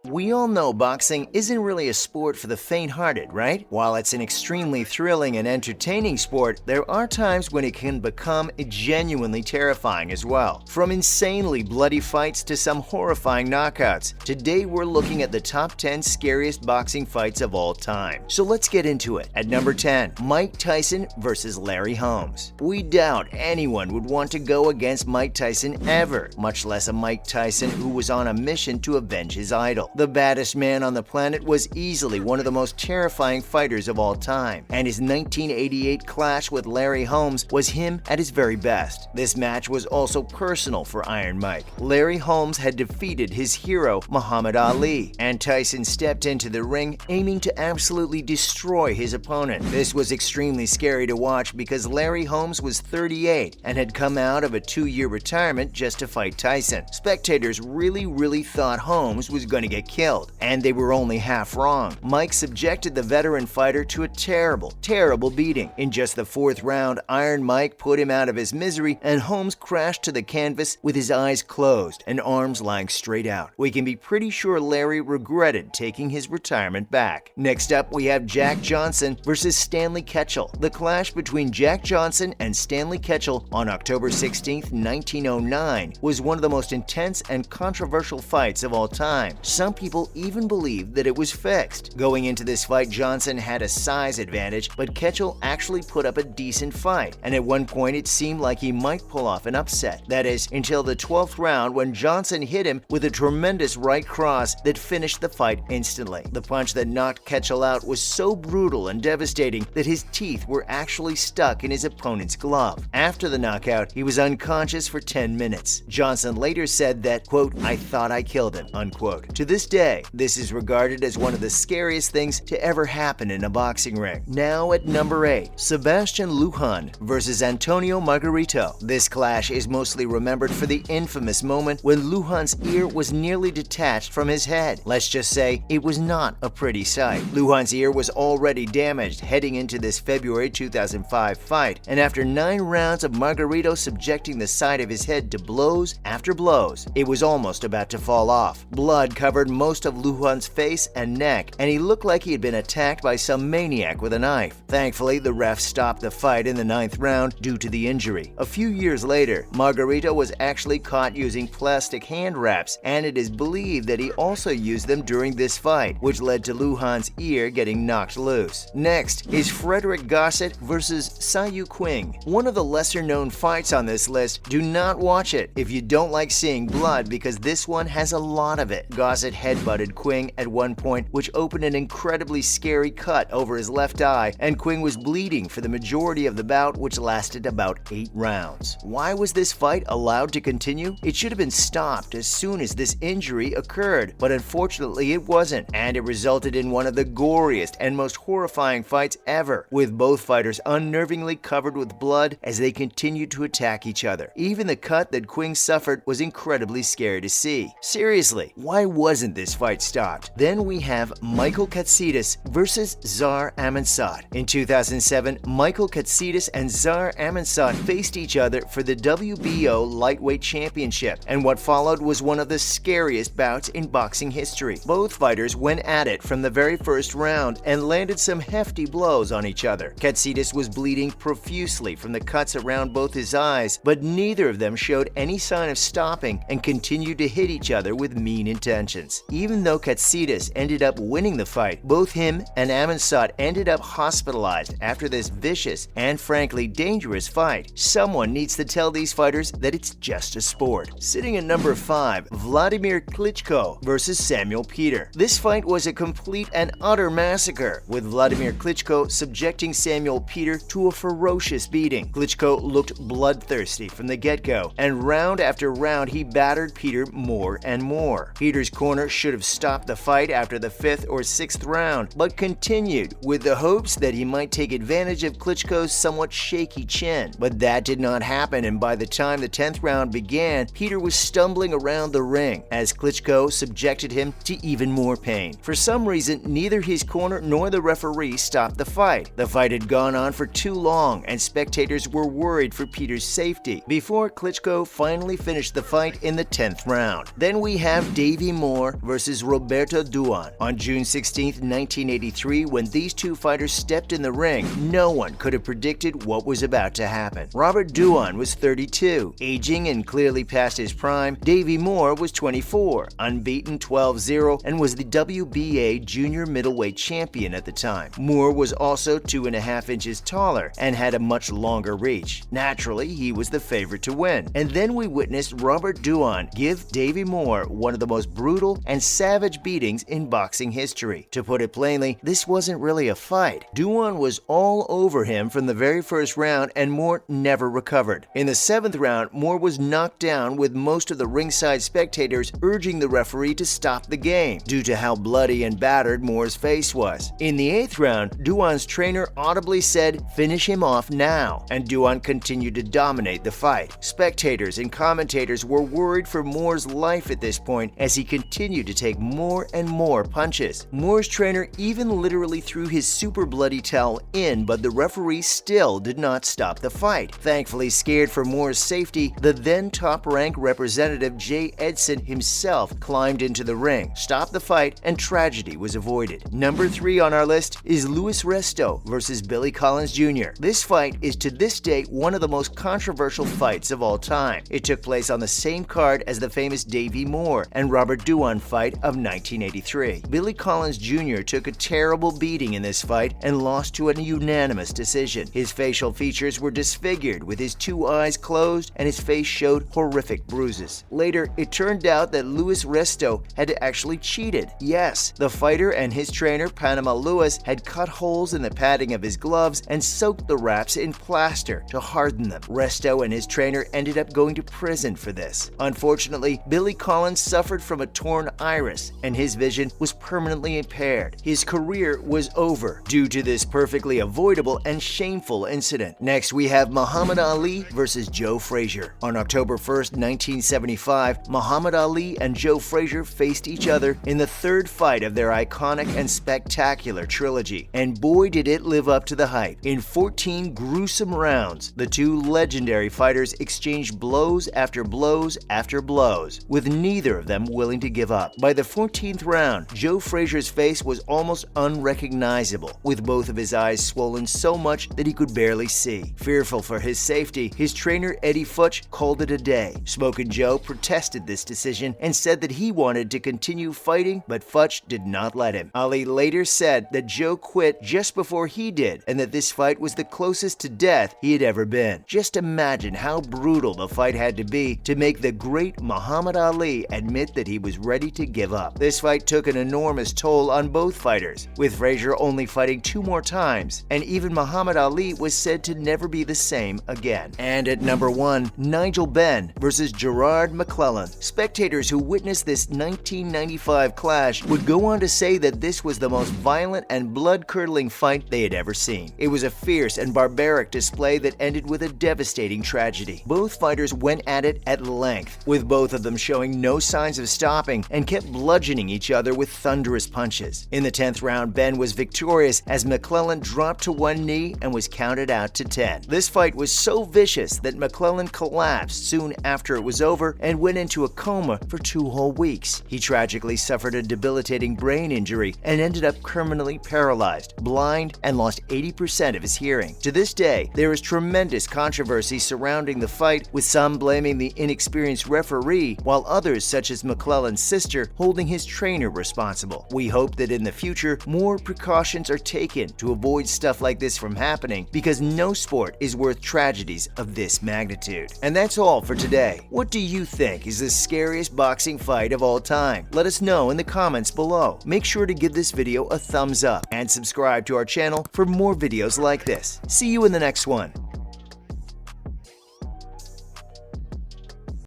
We all know boxing isn't really a sport for the faint-hearted, right? While it's an extremely thrilling and entertaining sport, there are times when it can become genuinely terrifying as well. From insanely bloody fights to some horrifying knockouts, today we're looking at the top 10 scariest boxing fights of all time. So let's get into it. At number 10, Mike Tyson versus Larry Holmes. We doubt anyone would want to go against Mike Tyson ever, much less a Mike Tyson who was on a mission to avenge his idol. The baddest man on the planet was easily one of the most terrifying fighters of all time, and his 1988 clash with Larry Holmes was him at his very best. This match was also personal for Iron Mike. Larry Holmes had defeated his hero Muhammad Ali, and Tyson stepped into the ring aiming to absolutely destroy his opponent. This was extremely scary to watch because Larry Holmes was 38 and had come out of a 2-year retirement just to fight Tyson. Spectators really thought Holmes was going to get killed, and they were only half wrong. Mike subjected the veteran fighter to a terrible beating. In just the 4th round, Iron Mike put him out of his misery, and Holmes crashed to the canvas with his eyes closed and arms lying straight out. We can be pretty sure Larry regretted taking his retirement back. Next up, we have Jack Johnson versus Stanley Ketchel. The clash between Jack Johnson and Stanley Ketchel on October 16, 1909 was one of the most intense and controversial fights of all time. Some people even believed that it was fixed. Going into this fight, Johnson had a size advantage, but Ketchel actually put up a decent fight, and at one point it seemed like he might pull off an upset. That is, until the 12th round when Johnson hit him with a tremendous right cross that finished the fight instantly. The punch that knocked Ketchel out was so brutal and devastating that his teeth were actually stuck in his opponent's glove. After the knockout, he was unconscious for 10 minutes. Johnson later said that, quote, "I thought I killed him," unquote. To this day, this is regarded as one of the scariest things to ever happen in a boxing ring. Now at number 8, Sebastian Lujan versus Antonio Margarito. This clash is mostly remembered for the infamous moment when Lujan's ear was nearly detached from his head. Let's just say it was not a pretty sight. Lujan's ear was already damaged heading into this February 2005 fight, and after 9 rounds of Margarito subjecting the side of his head to blows after blows, it was almost about to fall off. Blood covered most of Lujan's face and neck, and he looked like he had been attacked by some maniac with a knife. Thankfully, the ref stopped the fight in the 9th round due to the injury. A few years later, Margarito was actually caught using plastic hand wraps, and it is believed that he also used them during this fight, which led to Lujan's ear getting knocked loose. Next is Frederick Gossett versus Sayu Qing. One of the lesser-known fights on this list. Do not watch it if you don't like seeing blood, because this one has a lot of it. Gossett headbutted Qing at one point, which opened an incredibly scary cut over his left eye, and Qing was bleeding for the majority of the bout, which lasted about 8 rounds. Why was this fight allowed to continue? It should have been stopped as soon as this injury occurred, but unfortunately it wasn't, and it resulted in one of the goriest and most horrifying fights ever, with both fighters unnervingly covered with blood as they continued to attack each other. Even the cut that Qing suffered was incredibly scary to see. Seriously, why wasn't this fight stopped? Then we have Michael Katsidis versus Tsar Amensad. In 2007, Michael Katsidis and Tsar Amensad faced each other for the WBO lightweight championship, and what followed was one of the scariest bouts in boxing history. Both fighters went at it from the very first round and landed some hefty blows on each other. Katsidis was bleeding profusely from the cuts around both his eyes, but neither of them showed any sign of stopping and continued to hit each other with mean intentions. Even though Katsidis ended up winning the fight, both him and Amensad ended up hospitalized after this vicious and frankly dangerous fight. Someone needs to tell these fighters that it's just a sport. Sitting at number 5, Vladimir Klitschko versus Samuel Peter. This fight was a complete and utter massacre, with Vladimir Klitschko subjecting Samuel Peter to a ferocious beating. Klitschko looked bloodthirsty from the get-go, and round after round he battered Peter more and more. Peter's corner should have stopped the fight after the 5th or 6th round, but continued with the hopes that he might take advantage of Klitschko's somewhat shaky chin. But that did not happen, and by the time the 10th round began, Peter was stumbling around the ring as Klitschko subjected him to even more pain. For some reason, neither his corner nor the referee stopped the fight. The fight had gone on for too long, and spectators were worried for Peter's safety before Klitschko finally finished the fight in the 10th round. Then we have Davey Moore Moore versus Roberto Duan. On June 16, 1983, when these two fighters stepped in the ring, no one could have predicted what was about to happen. Robert Duan was 32, aging and clearly past his prime. Davey Moore was 24, unbeaten 12-0, and was the WBA junior middleweight champion at the time. Moore was also 2.5 inches taller and had a much longer reach. Naturally, he was the favorite to win. And then we witnessed Robert Duan give Davey Moore one of the most brutal and savage beatings in boxing history. To put it plainly, this wasn't really a fight. Duan was all over him from the very first round, and Moore never recovered. In the 7th round, Moore was knocked down, with most of the ringside spectators urging the referee to stop the game due to how bloody and battered Moore's face was. In the 8th round, Duan's trainer audibly said, "Finish him off now," and Duan continued to dominate the fight. Spectators and commentators were worried for Moore's life at this point as he continued to take more and more punches. Moore's trainer even literally threw his super bloody towel in, but the referee still did not stop the fight. Thankfully, scared for Moore's safety, the then top-ranked representative Jay Edson himself climbed into the ring, stopped the fight, and tragedy was avoided. Number 3 on our list is Luis Resto versus Billy Collins Jr. This fight is to this day one of the most controversial fights of all time. It took place on the same card as the famous Davey Moore and Robert Duan fight of 1983. Billy Collins Jr. took a terrible beating in this fight and lost to a unanimous decision. His facial features were disfigured, with his 2 eyes closed, and his face showed horrific bruises. Later, it turned out that Luis Resto had actually cheated. Yes, the fighter and his trainer, Panama Lewis, had cut holes in the padding of his gloves and soaked the wraps in plaster to harden them. Resto and his trainer ended up going to prison for this. Unfortunately, Billy Collins suffered from a torn iris, and his vision was permanently impaired. His career was over due to this perfectly avoidable and shameful incident. Next, we have Muhammad Ali versus Joe Frazier. On October 1st, 1975, Muhammad Ali and Joe Frazier faced each other in the 3rd fight of their iconic and spectacular trilogy, and boy did it live up to the hype. In 14 gruesome rounds, the two legendary fighters exchanged blows after blows after blows, with neither of them willing to give up. By the 14th round, Joe Frazier's face was almost unrecognizable, with both of his eyes swollen so much that he could barely see. Fearful for his safety, his trainer Eddie Futch called it a day. Smokin' Joe protested this decision and said that he wanted to continue fighting, but Futch did not let him. Ali later said that Joe quit just before he did, and that this fight was the closest to death he had ever been. Just imagine how brutal the fight had to be to make the great Muhammad Ali admit that he was ready to give up. This fight took an enormous toll on both fighters, with Frazier only fighting 2 more times, and even Muhammad Ali was said to never be the same again. And at number 1, Nigel Benn versus Gerard McClellan. Spectators who witnessed this 1995 clash would go on to say that this was the most violent and blood-curdling fight they had ever seen. It was a fierce and barbaric display that ended with a devastating tragedy. Both fighters went at it at length, with both of them showing no signs of stopping and kept bludgeoning each other with thunderous punches. In the 10th round, Benn was victorious as McClellan dropped to one knee and was counted out to 10. This fight was so vicious that McClellan collapsed soon after it was over and went into a coma for 2 whole weeks. He tragically suffered a debilitating brain injury and ended up permanently paralyzed, blind, and lost 80% of his hearing. To this day, there is tremendous controversy surrounding the fight, with some blaming the inexperienced referee, while others, such as McClellan's sister, holding his trainer responsible. We hope that in the future, more precautions are taken to avoid stuff like this from happening, because no sport is worth tragedies of this magnitude. And that's all for today. What do you think is the scariest boxing fight of all time? Let us know in the comments below. Make sure to give this video a thumbs up and subscribe to our channel for more videos like this. See you in the next one.